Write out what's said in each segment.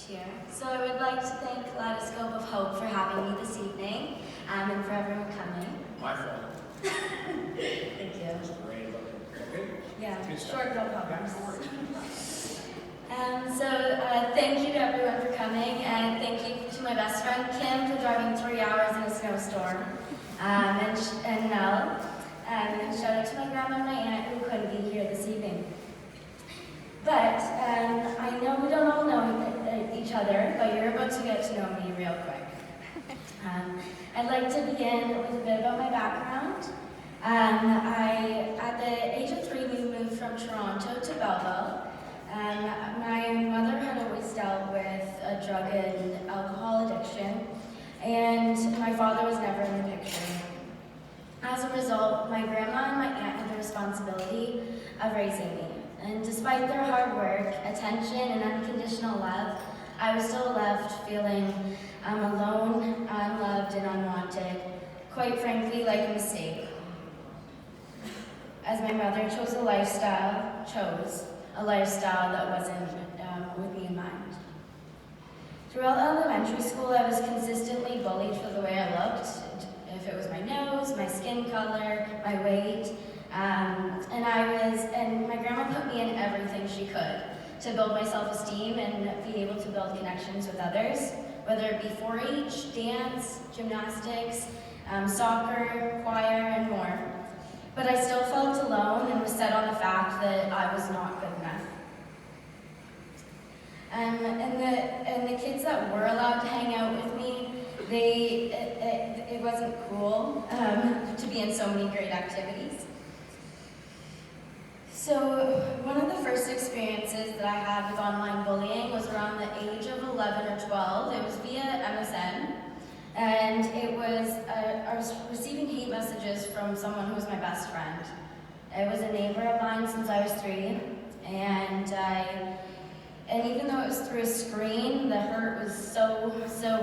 Cheer. So I would like to thank Kaleidoscope of Hope for having me this evening, and for everyone coming. My fault. Thank you. Okay. Yeah, Good stuff. short no problems. Thank you to everyone for coming, and thank you to my best friend Kim for driving 3 hours in a snowstorm, and Nell, and shout out to my grandma and my aunt who couldn't be here this evening. But I know we don't all know each other, but you're about to get to know me real quick. I'd like to begin with a bit about my background. At the age of 3, we moved from Toronto to Belleville. My mother had always dealt with a drug and alcohol addiction, and my father was never in the picture. As a result, my grandma and my aunt had the responsibility of raising me. And despite their hard work, attention, and unconditional love, I was still left feeling alone, unloved, and unwanted, quite frankly, like a mistake. As my mother chose a lifestyle that wasn't with me in mind. Throughout elementary school, I was consistently bullied for the way I looked, if it was my nose, my skin color, my weight, and my grandma put me in everything she could to build my self-esteem and be able to build connections with others, whether it be 4-H, dance, gymnastics, soccer, choir, and more. But I still felt alone and was set on the fact that I was not good enough. And the kids that were allowed to hang out with me, it wasn't cool to be in so many great activities. So one of the first experiences that I had with online bullying was around the age of 11 or 12. It was via MSN, and I was receiving hate messages from someone who was my best friend. It was a neighbor of mine since I was 3, and even though it was through a screen, the hurt was so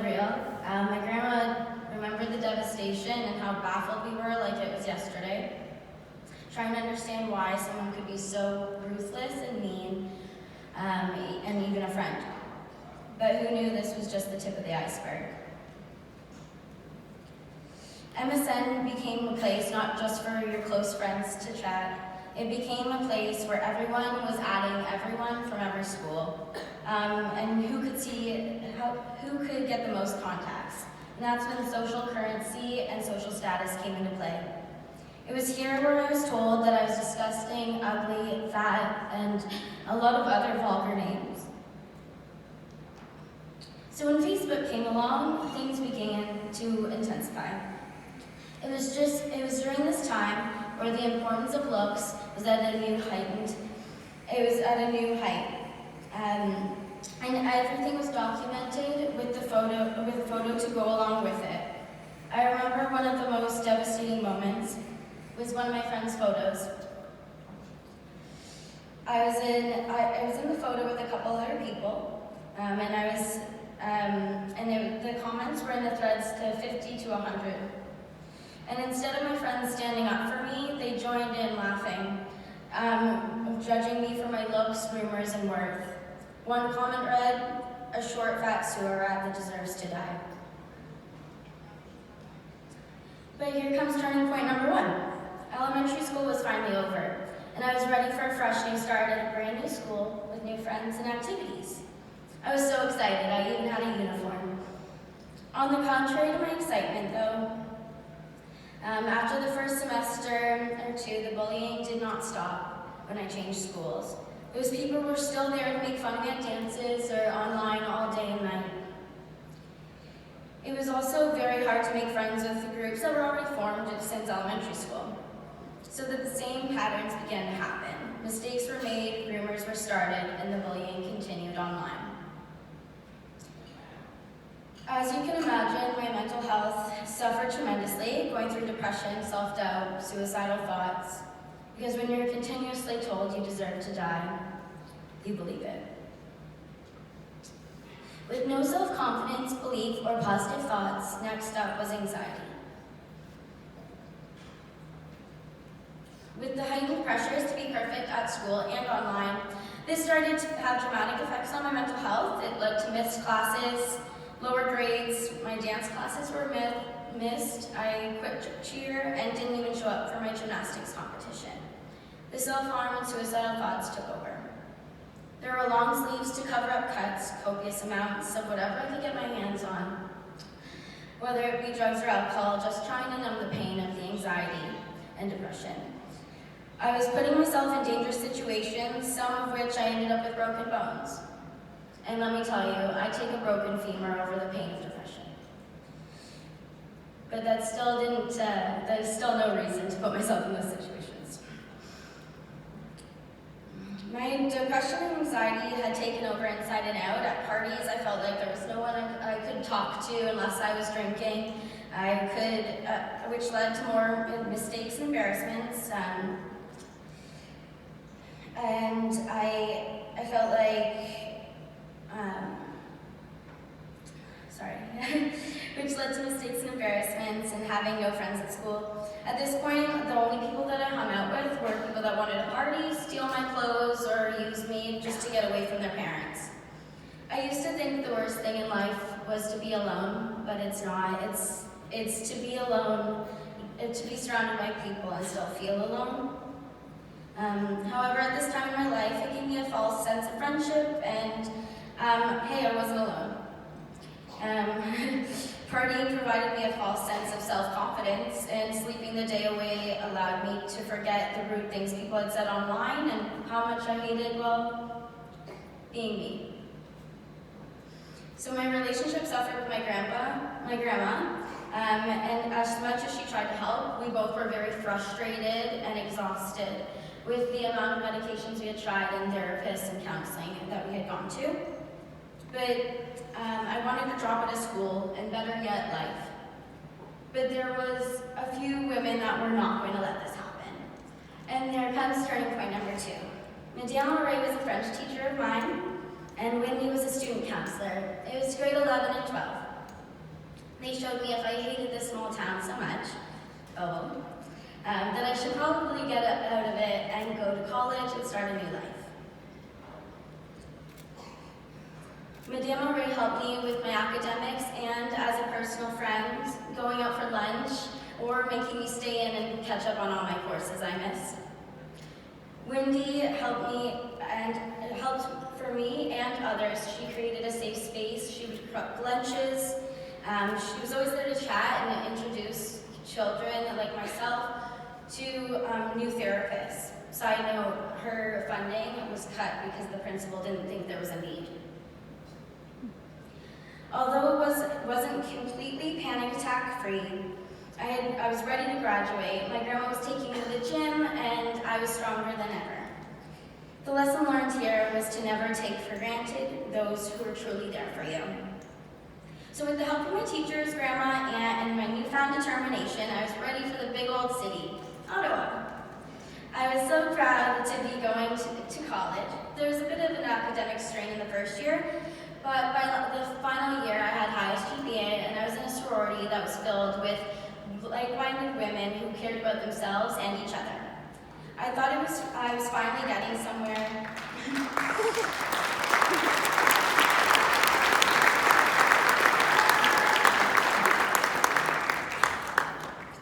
real. My grandma remembered the devastation and how baffled we were like it was yesterday, trying to understand why someone could be so ruthless and mean, and even a friend. But who knew this was just the tip of the iceberg? MSN became a place not just for your close friends to chat. It became a place where everyone was adding everyone from every school, and who could get the most contacts. And that's when social currency and social status came into play. It was here where I was told that I was disgusting, ugly, fat, and a lot of other vulgar names. So when Facebook came along, things began to intensify. It was during this time where the importance of looks was at a new height. And everything was documented with a photo to go along with it. I remember one of the most devastating moments was one of my friend's photos. I was in the photo with a couple other people, the comments were in the threads to 50 to 100. And instead of my friends standing up for me, they joined in laughing, judging me for my looks, rumors, and worth. One comment read, "A short, fat sewer rat that deserves to die." But here comes turning point number 1. Elementary school was finally over, and I was ready for a fresh new start at a brand new school with new friends and activities. I was so excited, I even had a uniform. On the contrary to my excitement, though, after the first semester or 2, the bullying did not stop when I changed schools. Those people were still there to make fun of me at dances or online all day and night. It was also very hard to make friends with the groups that were already formed since elementary school. So that the same patterns began to happen. Mistakes were made, rumors were started, and the bullying continued online. As you can imagine, my mental health suffered tremendously, going through depression, self-doubt, suicidal thoughts, because when you're continuously told you deserve to die, you believe it. With no self-confidence, belief, or positive thoughts, next up was anxiety. With the heightened pressures to be perfect at school and online, This started to have dramatic effects on my mental health. It led to missed classes, lower grades, my dance classes were missed, I quit cheer, and didn't even show up for my gymnastics competition. The self-harm and suicidal thoughts took over. There were long sleeves to cover up cuts, copious amounts of whatever I could get my hands on, whether it be drugs or alcohol, just trying to numb the pain of the anxiety and depression. I was putting myself in dangerous situations, some of which I ended up with broken bones. And let me tell you, I take a broken femur over the pain of depression. But that is still no reason to put myself in those situations. My depression and anxiety had taken over inside and out. At parties, I felt like there was no one I could talk to unless I was drinking. Which led to more mistakes and embarrassments. And I felt like, which led to mistakes and embarrassments and having no friends at school. At this point, the only people that I hung out with were people that wanted to party, steal my clothes, or use me just to get away from their parents. I used to think the worst thing in life was to be alone, but it's not. It's to be alone, to be surrounded by people and still feel alone. However, at this time in my life, it gave me a false sense of friendship, and hey, I wasn't alone. Partying provided me a false sense of self-confidence, and sleeping the day away allowed me to forget the rude things people had said online and how much I hated, well, being me. So my relationship suffered with my grandma, and as much as she tried to help, we both were very frustrated and exhausted with the amount of medications we had tried and therapists and counseling that we had gone to. But I wanted to drop out of school and better yet, life. But there was a few women that were not going to let this happen. And there comes turning point number 2. Madame Ray was a French teacher of mine, and Wendy was a student counselor. It was grade 11 and 12. They showed me if I hated this small town so much, that I should probably get out of it and go to college and start a new life. Madame Ray helped me with my academics and as a personal friend, going out for lunch or making me stay in and catch up on all my courses I missed. Wendy helped for me and others. She created a safe space. She would cook lunches. She was always there to chat and introduce children like myself to new therapists. Side note, her funding was cut because the principal didn't think there was a need. Although it wasn't completely panic attack free, I was ready to graduate. My grandma was taking me to the gym and I was stronger than ever. The lesson learned here was to never take for granted those who are truly there for you. So with the help of my teachers, grandma, aunt, and my newfound determination, I was ready for the big old city, Ottawa. I was so proud to be going to college. There was a bit of an academic strain in the first year, but by the final year, I had highest GPA, and I was in a sorority that was filled with like-minded women who cared about themselves and each other. I thought I was finally getting somewhere.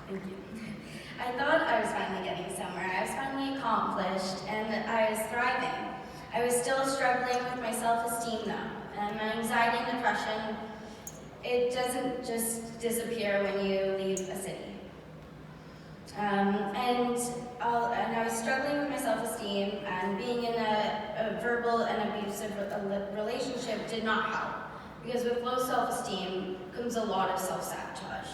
Thank you. I thought I was finally getting somewhere. I was finally accomplished, and I was thriving. I was still struggling with my self-esteem, though. And my anxiety and depression, it doesn't just disappear when you leave a city. And I was struggling with my self-esteem, and being in a verbal and abusive relationship did not help, because with low self-esteem comes a lot of self-sabotage.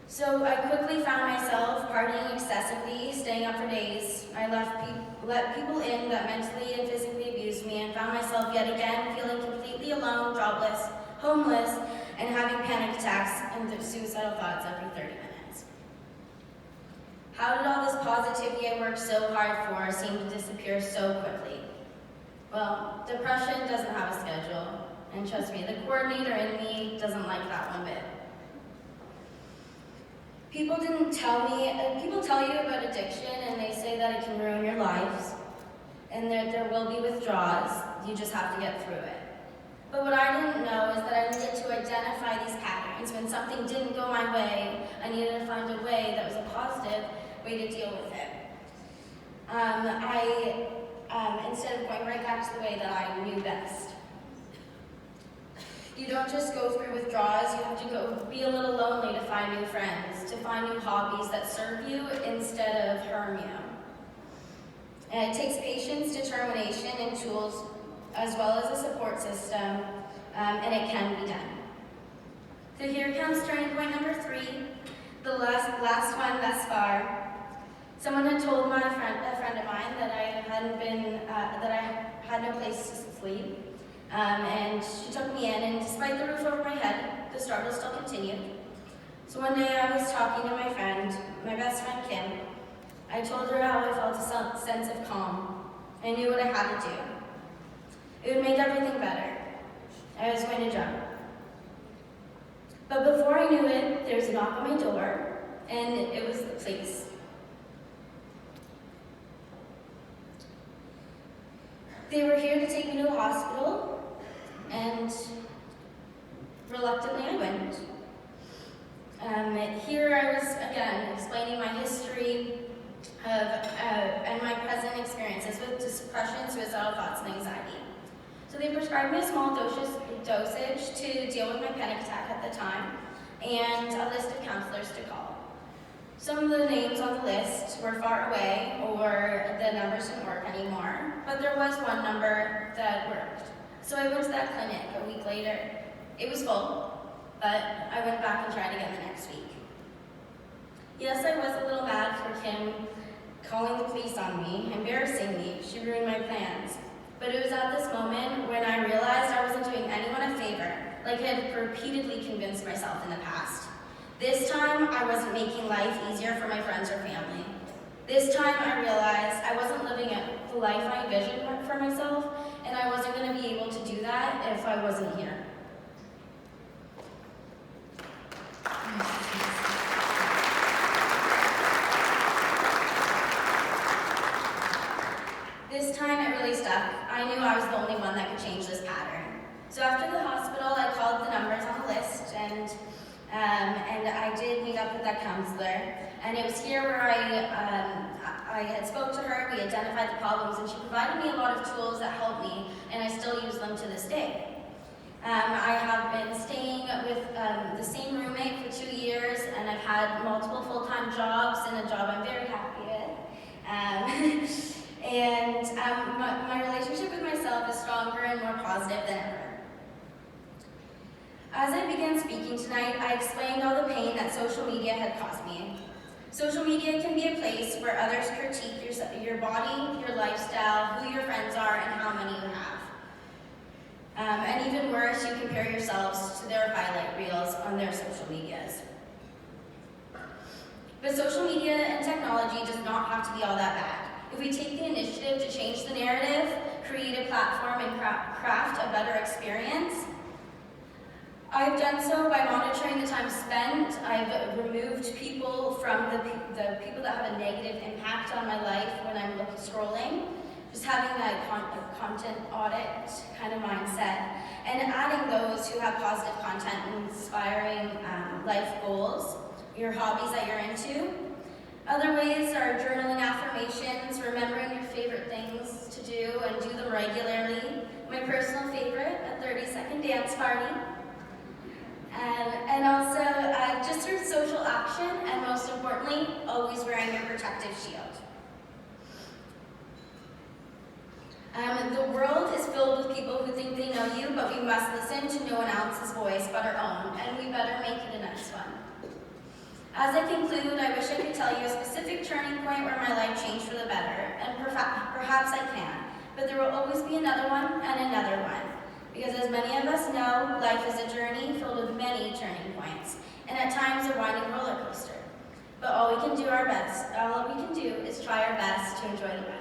So I quickly found myself partying excessively, staying up for days. I let people in that mentally and physically abused me, and found myself yet again feeling completely alone, jobless, homeless, and having panic attacks and suicidal thoughts every 30 minutes. How did all this positivity I worked so hard for seem to disappear so quickly? Well, depression doesn't have a schedule, and trust me, the coordinator in me doesn't like that one bit. People tell you about addiction and they say that it can ruin your lives. and there will be withdrawals. You just have to get through it. But what I didn't know is that I needed to identify these patterns. When something didn't go my way, I needed to find a way that was a positive way to deal with it. Instead of going right back to the way that I knew best. You don't just go through withdrawals, you have to go be a little lonely to find new friends, to find new hobbies that serve you instead of harm you. And it takes patience, determination, and tools, as well as a support system, and it can be done. So here comes turning point number 3, the last one thus far. Someone had told a friend of mine that I had no place to sleep, and she took me in, and despite the roof over my head, the struggle still continued. So one day I was talking to my friend, my best friend Kim. I told her how I felt a sense of calm. I knew what I had to do. It would make everything better. I was going to jump. But before I knew it, there was a knock on my door, and it was the police. They were here to take me to the hospital, and reluctantly I went. Here I was, again, explaining my history and my present experiences with depression, suicidal thoughts, and anxiety. So they prescribed me a small dosage to deal with my panic attack at the time, and a list of counselors to call. Some of the names on the list were far away, or the numbers didn't work anymore, but there was one number that worked. So I went to that clinic a week later. It was full, but I went back and tried again the next week. Yes, I was a little mad for Kim calling the police on me, embarrassing me. She ruined my plans. But it was at this moment when I realized I wasn't doing anyone a favor, like I had repeatedly convinced myself in the past. This time, I wasn't making life easier for my friends or family. This time, I realized I wasn't living the life I envisioned for myself, and I wasn't going to be able to do that if I wasn't here. This time, it really stuck. I knew I was the only one that could change this pattern. So after the hospital, I called the numbers on the list, and I did meet up with that counselor. And it was here where I had spoke to her, we identified the problems, and she provided me a lot of tools that helped me, and I still use them to this day. I have been staying with the same roommate for 2 years, and I've had multiple full-time jobs, and a job I'm very happy with. My relationship with myself is stronger and more positive than ever. As I began speaking tonight, I explained all the pain that social media had caused me. Social media can be a place where others critique your body, your lifestyle, who your friends are, and how many you have. And even worse, you compare yourselves to their highlight reels on their social medias. But social media and technology does not have to be all that bad. If we take the initiative to change the narrative, create a platform, and craft a better experience, I've done so by monitoring the time spent. I've removed people from the people that have a negative impact on my life when I'm scrolling, just having that content audit kind of mindset, and adding those who have positive content and inspiring life goals, your hobbies that you're into. Other ways are journaling affirmations, remembering your favorite things to do and do them regularly. My personal favorite, a 30-second dance party. And also just through social action, and most importantly, always wearing your protective shield. The world is filled with people who think they know you, but we must listen to no one else's voice but our own, and we better make it a nice one. As I conclude, I wish I could tell you a specific turning point where my life changed for the better, and perhaps I can, but there will always be another one and another one. Because as many of us know, life is a journey filled with many turning points, and at times a winding roller coaster. But all we can do is try our best to enjoy the ride.